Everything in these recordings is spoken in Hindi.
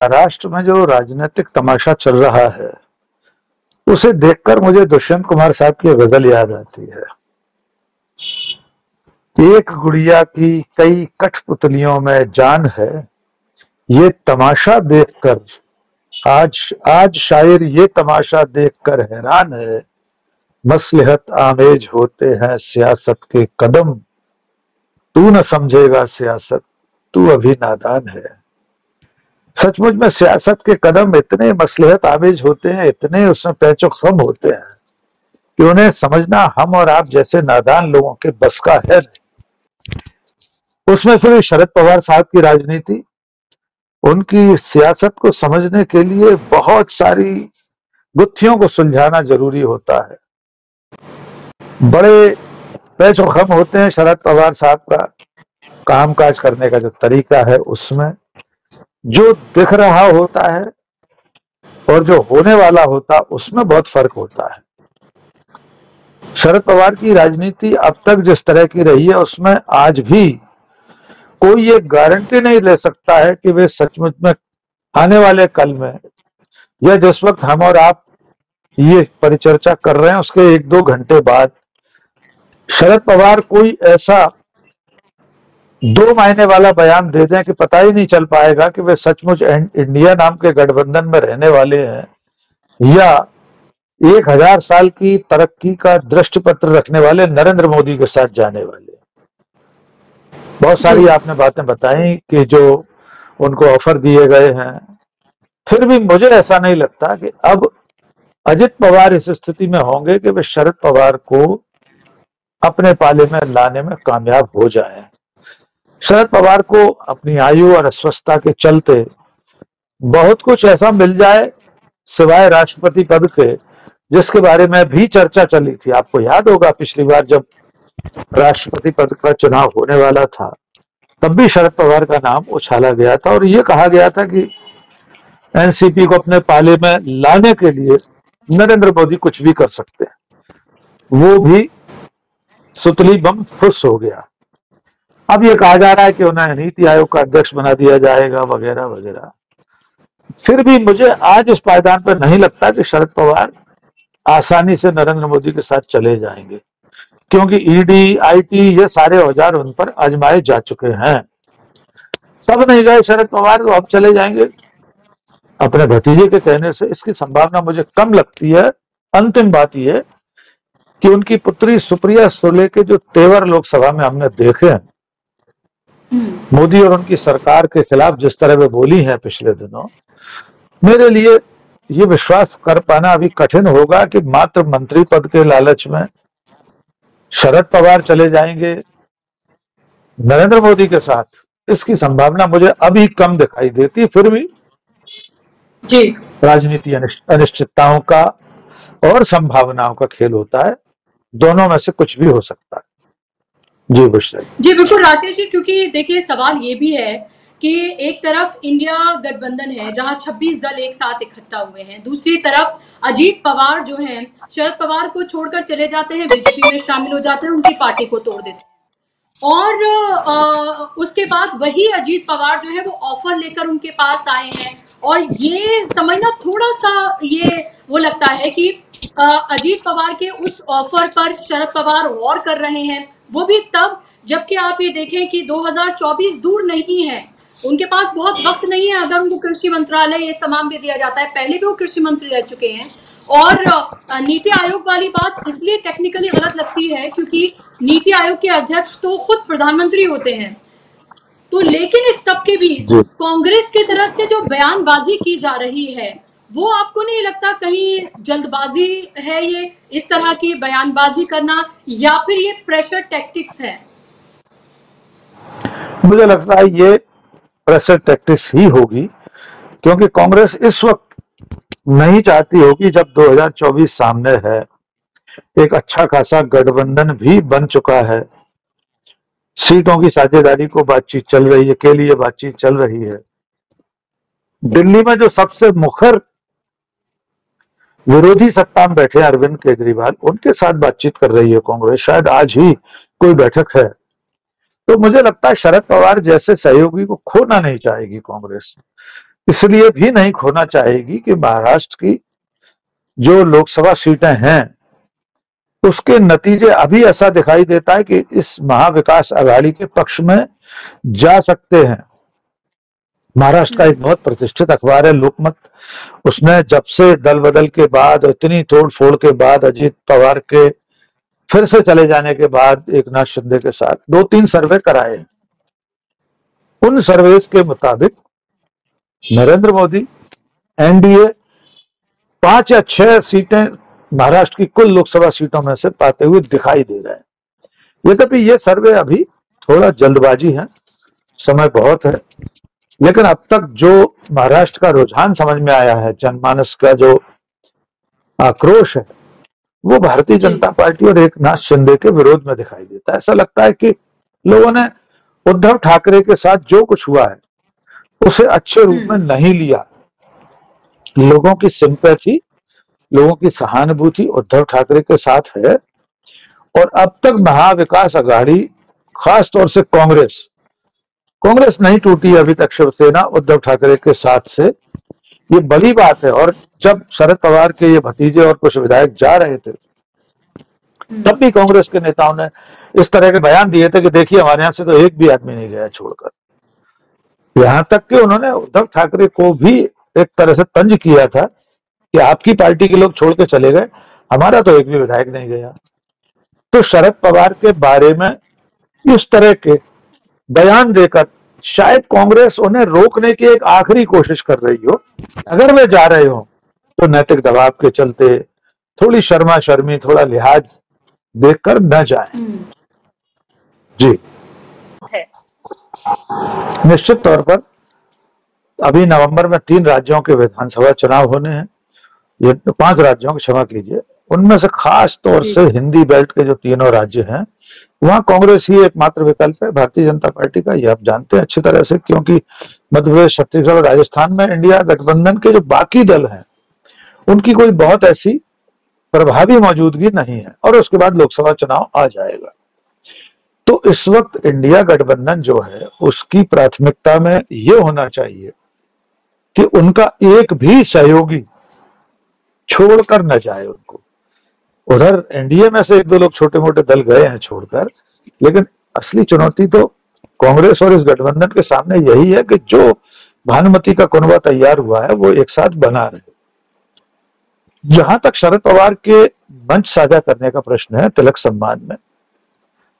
महाराष्ट्र में जो राजनीतिक तमाशा चल रहा है उसे देखकर मुझे दुष्यंत कुमार साहब की गजल याद आती है। एक गुड़िया की कई कठपुतलियों में जान है, ये तमाशा देखकर आज आज शायर ये तमाशा देखकर हैरान है। मसलहत आमेज होते हैं सियासत के कदम, तू न समझेगा सियासत, तू अभी नादान है। सचमुच में सियासत के कदम इतने मसलहत आमेज होते हैं, इतने उसमें पैचो खम होते हैं कि उन्हें समझना हम और आप जैसे नादान लोगों के बस का है नहीं। उसमें से भी शरद पवार साहब की राजनीति, उनकी सियासत को समझने के लिए बहुत सारी गुत्थियों को सुलझाना जरूरी होता है। बड़े पैचो खम होते हैं शरद पवार साहब का कामकाज करने का जो तरीका है, उसमें जो दिख रहा होता है और जो होने वाला होता उसमें बहुत फर्क होता है। शरद पवार की राजनीति अब तक जिस तरह की रही है उसमें आज भी कोई ये गारंटी नहीं ले सकता है कि वे सचमुच में आने वाले कल में या जिस वक्त हम और आप ये परिचर्चा कर रहे हैं उसके 1-2 घंटे बाद शरद पवार कोई ऐसा 2 महीने वाला बयान दे दें कि पता ही नहीं चल पाएगा कि वे सचमुच इंडिया नाम के गठबंधन में रहने वाले हैं या 1000 साल की तरक्की का दृष्टि पत्र रखने वाले नरेंद्र मोदी के साथ जाने वाले। बहुत सारी आपने बातें बताई कि जो उनको ऑफर दिए गए हैं, फिर भी मुझे ऐसा नहीं लगता कि अब अजित पवार इस स्थिति में होंगे कि वे शरद पवार को अपने पाले में लाने में कामयाब हो जाएं। शरद पवार को अपनी आयु और अस्वस्थता के चलते बहुत कुछ ऐसा मिल जाए सिवाय राष्ट्रपति पद के, जिसके बारे में भी चर्चा चली थी। आपको याद होगा पिछली बार जब राष्ट्रपति पद का चुनाव होने वाला था तब भी शरद पवार का नाम उछाला गया था और ये कहा गया था कि एनसीपी को अपने पाले में लाने के लिए नरेंद्र मोदी कुछ भी कर सकते हैं। वो भी सुतली बम फुस हो गया। अब ये कहा जा रहा है कि उन्हें नीति आयोग का अध्यक्ष बना दिया जाएगा वगैरह वगैरह। फिर भी मुझे आज इस पायदान पर नहीं लगता कि शरद पवार आसानी से नरेंद्र मोदी के साथ चले जाएंगे, क्योंकि ईडी आईटी ये सारे औजार उन पर आजमाए जा चुके हैं। तब नहीं गए शरद पवार तो अब चले जाएंगे अपने भतीजे के कहने से, इसकी संभावना मुझे कम लगती है। अंतिम बात यह कि उनकी पुत्री सुप्रिया सुले के जो तेवर लोकसभा में हमने देखे हैं, मोदी और उनकी सरकार के खिलाफ जिस तरह वे बोली हैं पिछले दिनों, मेरे लिए ये विश्वास कर पाना अभी कठिन होगा कि मात्र मंत्री पद के लालच में शरद पवार चले जाएंगे नरेंद्र मोदी के साथ। इसकी संभावना मुझे अभी कम दिखाई देती। फिर भी जी, राजनीति अनिश्चितताओं का और संभावनाओं का खेल होता है, दोनों में से कुछ भी हो सकता है। जी बुशरा जी बिल्कुल राकेश जी, क्योंकि देखिए सवाल ये भी है कि एक तरफ इंडिया गठबंधन है जहां 26 दल एक साथ इकट्ठा हुए हैं, दूसरी तरफ अजीत पवार जो हैं शरद पवार को छोड़कर चले जाते हैं, बीजेपी में शामिल हो जाते हैं, उनकी पार्टी को तोड़ देते हैं और उसके बाद वही अजीत पवार जो है वो ऑफर लेकर उनके पास आए हैं। और ये समझना थोड़ा सा ये वो लगता है कि अजीत पवार के उस ऑफर पर शरद पवार गौर कर रहे हैं, वो भी तब जबकि आप ये देखें कि 2024 दूर नहीं है, उनके पास बहुत वक्त नहीं है। अगर उनको कृषि मंत्रालय ये तमाम भी दिया जाता है, पहले भी वो कृषि मंत्री रह चुके हैं। और नीति आयोग वाली बात इसलिए टेक्निकली गलत लगती है क्योंकि नीति आयोग के अध्यक्ष तो खुद प्रधानमंत्री होते हैं। तो लेकिन इस सबके बीच कांग्रेस की तरफ से जो बयानबाजी की जा रही है, वो आपको नहीं लगता कहीं जल्दबाजी है ये इस तरह की बयानबाजी करना, या फिर ये प्रेशर टैक्टिक्स है? मुझे लगता है ये प्रेशर टैक्टिक्स ही होगी, क्योंकि कांग्रेस इस वक्त नहीं चाहती होगी, जब 2024 सामने है, एक अच्छा खासा गठबंधन भी बन चुका है, सीटों की साझेदारी को बातचीत चल रही है, के लिए बातचीत चल रही है। दिल्ली में जो सबसे मुखर विरोधी सत्ता में बैठे अरविंद केजरीवाल, उनके साथ बातचीत कर रही है कांग्रेस। शायद आज ही कोई बैठक है। तो मुझे लगता है शरद पवार जैसे सहयोगी को खोना नहीं चाहेगी कांग्रेस। इसलिए भी नहीं खोना चाहेगी कि महाराष्ट्र की जो लोकसभा सीटें हैं उसके नतीजे अभी ऐसा दिखाई देता है कि इस महाविकास आघाड़ी के पक्ष में जा सकते हैं। महाराष्ट्र का एक बहुत प्रतिष्ठित अखबार है लोकमत, उसने जब से दल बदल के बाद, इतनी तोड़ फोड़ के बाद, अजीत पवार के फिर से चले जाने के बाद एक नाथ शिंदे के साथ 2-3 सर्वे कराए। उन सर्वेस के मुताबिक नरेंद्र मोदी एनडीए 5 या 6 सीटें महाराष्ट्र की कुल लोकसभा सीटों में से पाते हुए दिखाई दे रहे हैं। यद्यपि ये सर्वे अभी थोड़ा जल्दबाजी है, समय बहुत है, लेकिन अब तक जो महाराष्ट्र का रुझान समझ में आया है, जनमानस का जो आक्रोश है, वो भारतीय जनता पार्टी और एक नाथ शिंदे के विरोध में दिखाई देता है। ऐसा लगता है कि लोगों ने उद्धव ठाकरे के साथ जो कुछ हुआ है उसे अच्छे रूप में नहीं लिया। लोगों की सिंपैथी, लोगों की सहानुभूति उद्धव ठाकरे के साथ है, और अब तक महाविकास आघाड़ी, खास तौर से कांग्रेस नहीं टूटी अभी तक शिवसेना उद्धव ठाकरे के साथ से, ये बड़ी बात है। और जब शरद पवार के ये भतीजे और कुछ विधायक जा रहे थे तब भी कांग्रेस के नेताओं ने इस तरह के बयान दिए थे कि देखिए हमारे यहां से तो एक भी आदमी नहीं गया छोड़कर। यहां तक कि उन्होंने उद्धव ठाकरे को भी एक तरह से तंज किया था कि आपकी पार्टी के लोग छोड़ के चले गए, हमारा तो एक भी विधायक नहीं गया। तो शरद पवार के बारे में इस तरह के बयान देकर शायद कांग्रेस उन्हें रोकने की एक आखिरी कोशिश कर रही हो। अगर वे जा रहे हो तो नैतिक दबाव के चलते, थोड़ी शर्मा शर्मी, थोड़ा लिहाज देखकर न जाए। जी, है। निश्चित तौर पर अभी नवंबर में 3 राज्यों के विधानसभा चुनाव होने हैं। ये 5 राज्यों की, क्षमा कीजिए, उनमें से खास तौर से हिंदी बेल्ट के जो तीनों राज्य हैं वहां कांग्रेस ही एकमात्र विकल्प है भारतीय जनता पार्टी का। ये आप जानते हैं अच्छी तरह से, क्योंकि मध्य प्रदेश, छत्तीसगढ़ और राजस्थान में इंडिया गठबंधन के जो बाकी दल हैं उनकी कोई बहुत ऐसी प्रभावी मौजूदगी नहीं है, और उसके बाद लोकसभा चुनाव आ जाएगा। तो इस वक्त इंडिया गठबंधन जो है उसकी प्राथमिकता में यह होना चाहिए कि उनका एक भी सहयोगी छोड़कर न जाए उनको। उधर एनडीए में से 1-2 लोग छोटे मोटे दल गए हैं छोड़कर, लेकिन असली चुनौती तो कांग्रेस और इस गठबंधन के सामने यही है कि जो भानुमति का कुनबा तैयार हुआ है वो एक साथ बना रहे। जहां तक शरद पवार के मंच साझा करने का प्रश्न है तिलक सम्मान में,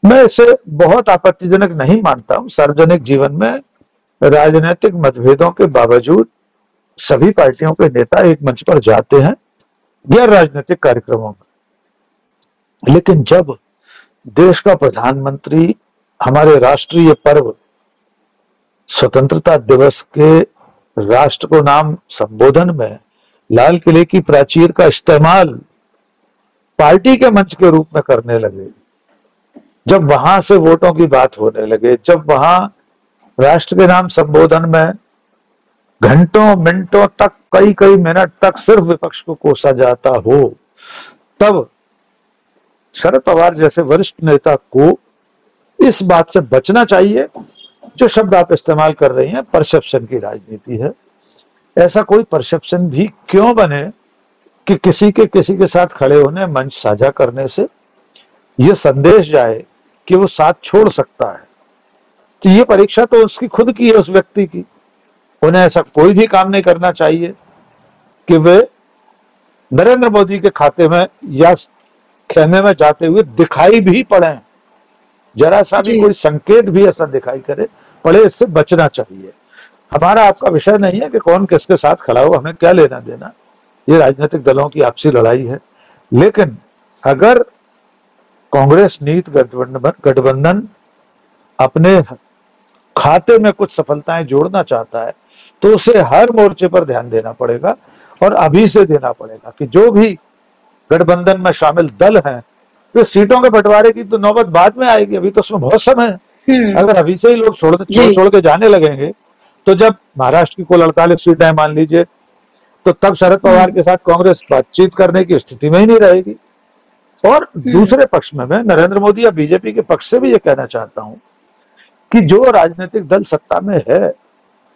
मैं इसे बहुत आपत्तिजनक नहीं मानता हूं। सार्वजनिक जीवन में राजनीतिक मतभेदों के बावजूद सभी पार्टियों के नेता एक मंच पर जाते हैं गैर राजनीतिक कार्यक्रमों में, लेकिन जब देश का प्रधानमंत्री हमारे राष्ट्रीय पर्व स्वतंत्रता दिवस के राष्ट्र को नाम संबोधन में लाल किले की प्राचीर का इस्तेमाल पार्टी के मंच के रूप में करने लगे, जब वहां से वोटों की बात होने लगे, जब वहां राष्ट्र के नाम संबोधन में घंटों मिनटों तक, कई मिनट तक सिर्फ विपक्ष को कोसा जाता हो, तब शरद पवार जैसे वरिष्ठ नेता को इस बात से बचना चाहिए। जो शब्द आप इस्तेमाल कर रही हैं, परसेप्शन की राजनीति है। ऐसा कोई परसेप्शन भी क्यों बने कि किसी के साथ खड़े होने, मंच साझा करने से यह संदेश जाए कि वो साथ छोड़ सकता है। तो ये परीक्षा तो उसकी खुद की है, उस व्यक्ति की। उन्हें ऐसा कोई भी काम नहीं करना चाहिए कि वे नरेंद्र मोदी के खाते में या खेमे में जाते हुए दिखाई भी पड़े, जरा सा भी कोई संकेत भी ऐसा दिखाई करे पड़े, इससे बचना चाहिए। हमारा आपका विषय नहीं है कि कौन किसके साथ खड़ा हो, हमें क्या लेना देना, ये राजनीतिक दलों की आपसी लड़ाई है। लेकिन अगर कांग्रेस नीत गठबंधन अपने खाते में कुछ सफलताएं जोड़ना चाहता है तो उसे हर मोर्चे पर ध्यान देना पड़ेगा, और अभी से देना पड़ेगा कि जो भी गठबंधन में शामिल दल हैं तो सीटों के बंटवारे की तो नौबत बाद में आएगी, अभी तो उसमें बहुत समय है। अगर अभी से ही लोग छोड़ के जाने लगेंगे तो जब महाराष्ट्र की कुल 48 सीटें मान लीजिए, तो तब शरद पवार के साथ कांग्रेस बातचीत करने की स्थिति में ही नहीं रहेगी। और दूसरे पक्ष में मैं नरेंद्र मोदी या बीजेपी के पक्ष से भी ये कहना चाहता हूं कि जो राजनीतिक दल सत्ता में है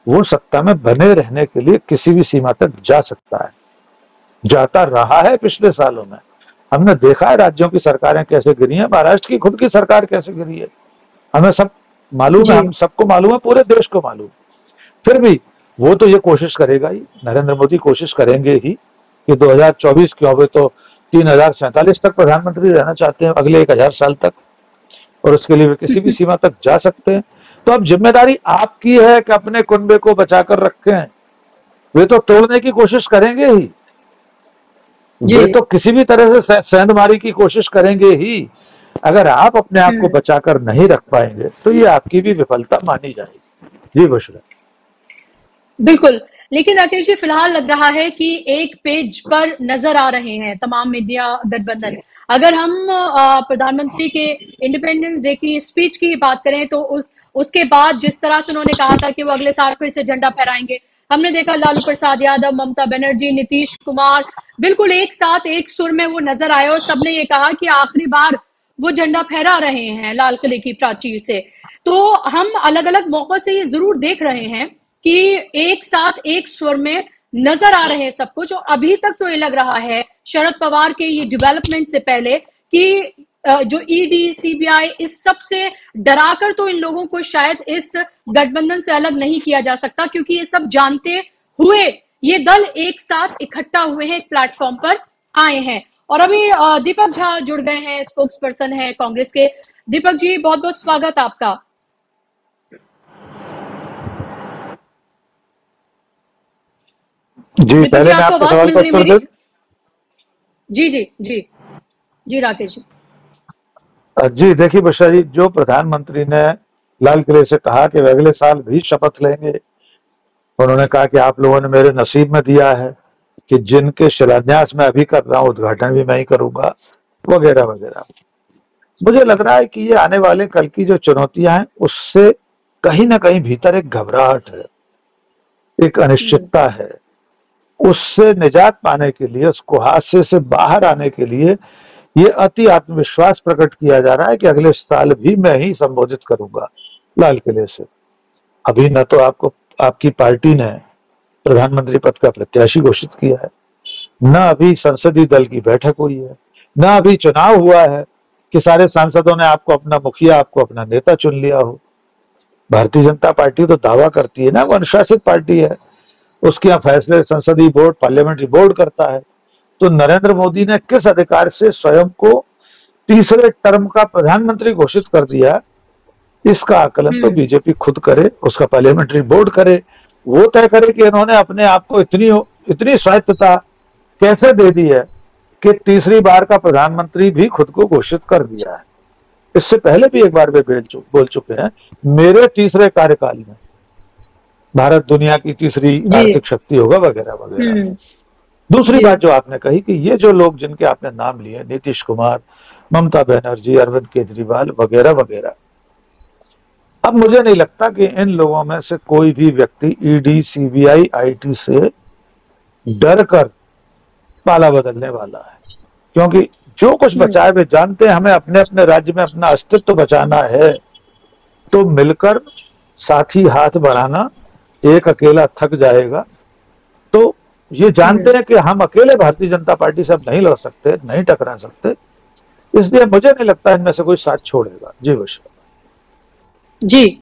वो सत्ता में बने रहने के लिए किसी भी सीमा तक जा सकता है, जाता रहा है। पिछले सालों में हमने देखा है राज्यों की सरकारें कैसे गिरी हैं, महाराष्ट्र की खुद की सरकार कैसे गिरी है, हमें सब मालूम है, हम सबको मालूम है, पूरे देश को मालूम। फिर भी वो तो ये कोशिश करेगा ही, नरेंद्र मोदी कोशिश करेंगे ही कि 2024 क्यों, वे तो 3047 तक प्रधानमंत्री रहना चाहते हैं, अगले 1000 साल तक, और उसके लिए वे किसी भी सीमा तक जा सकते हैं। तो अब जिम्मेदारी आपकी है कि अपने कुनबे को बचाकर रखें। वे तो तोड़ने की कोशिश करेंगे ही, वे तो किसी भी तरह से सेंधमारी की कोशिश करेंगे ही। अगर आप अपने आप को बचाकर नहीं रख पाएंगे तो ये आपकी भी विफलता मानी जाएगी। जी बुशरा। बिल्कुल, लेकिन राकेश जी फिलहाल लग रहा है कि एक पेज पर नजर आ रहे हैं तमाम मीडिया गठबंधन। अगर हम प्रधानमंत्री के इंडिपेंडेंस डे की स्पीच की बात करें तो उसके बाद जिस तरह से उन्होंने कहा था कि वो अगले साल फिर से झंडा फहराएंगे, हमने देखा लालू प्रसाद यादव, ममता बनर्जी, नीतीश कुमार बिल्कुल एक साथ एक सुर में वो नजर आए और सबने ये कहा कि आखिरी बार वो झंडा फहरा रहे हैं लाल किले की प्राचीर से। तो हम अलग अलग मौकों से ये जरूर देख रहे हैं कि एक साथ एक स्वर में नजर आ रहे हैं सब कुछ। और अभी तक तो ये लग रहा है शरद पवार के ये डेवलपमेंट से पहले कि जो ईडी, सीबीआई इस सब से डराकर तो इन लोगों को शायद इस गठबंधन से अलग नहीं किया जा सकता, क्योंकि ये सब जानते हुए ये दल एक साथ इकट्ठा हुए हैं, एक प्लेटफॉर्म पर आए हैं। और अभी दीपक झा जुड़ गए हैं, स्पोक्स पर्सन है कांग्रेस के। दीपक जी, बहुत बहुत स्वागत आपका। जी, पहले मैं आपके सवाल का उत्तर दूं। जी जी जी जी राकेश जी। जी देखिए बुशरा जी, जो प्रधानमंत्री ने लाल किले से कहा कि वे अगले साल भी शपथ लेंगे, उन्होंने कहा कि आप लोगों ने मेरे नसीब में दिया है कि जिनके शिलान्यास मैं अभी कर रहा हूं उद्घाटन भी मैं ही करूंगा, वगैरह वगैरह। मुझे लग रहा है कि ये आने वाले कल की जो चुनौतियां हैं उससे कहीं ना कहीं भीतर एक घबराहट है, एक अनिश्चितता है। उससे निजात पाने के लिए, उस कुहासे से बाहर आने के लिए ये अति आत्मविश्वास प्रकट किया जा रहा है कि अगले साल भी मैं ही संबोधित करूंगा लाल किले से। अभी न तो आपकी पार्टी ने प्रधानमंत्री पद का प्रत्याशी घोषित किया है, न अभी संसदीय दल की बैठक हुई है, न अभी चुनाव हुआ है कि सारे सांसदों ने आपको अपना मुखिया, आपको अपना नेता चुन लिया हो। भारतीय जनता पार्टी तो दावा करती है ना, वो अनुशासित पार्टी है, उसके यहाँ फैसले संसदीय बोर्ड, पार्लियामेंट्री बोर्ड करता है। तो नरेंद्र मोदी ने किस अधिकार से स्वयं को तीसरे टर्म का प्रधानमंत्री घोषित कर दिया, इसका आकलन तो बीजेपी खुद करे, उसका पार्लियामेंट्री बोर्ड करे, वो तय करे कि इन्होंने अपने आप को इतनी स्वायत्तता कैसे दे दी है कि तीसरी बार का प्रधानमंत्री भी खुद को घोषित कर दिया है। इससे पहले भी एक बार वे बोल चुके हैं, मेरे तीसरे कार्यकाल में भारत दुनिया की तीसरी आर्थिक शक्ति होगा, वगैरह वगैरह। दूसरी बात जो आपने कही कि ये जो लोग जिनके आपने नाम लिए, नीतीश कुमार, ममता बनर्जी, अरविंद केजरीवाल, वगैरह वगैरह, अब मुझे नहीं लगता कि इन लोगों में से कोई भी व्यक्ति ईडी, सीबीआई, आईटी से डर कर पाला बदलने वाला है, क्योंकि जो कुछ बचा है वे जानते हैं हमें अपने अपने राज्य में अपना अस्तित्व बचाना है। तो मिलकर साथी हाथ बढ़ाना, एक अकेला थक जाएगा। तो ये जानते हैं कि हम अकेले भारतीय जनता पार्टी से अब नहीं लड़ सकते, नहीं टकरा सकते, इसलिए मुझे नहीं लगता इनमें से कोई साथ छोड़ेगा। जी बुशरा जी।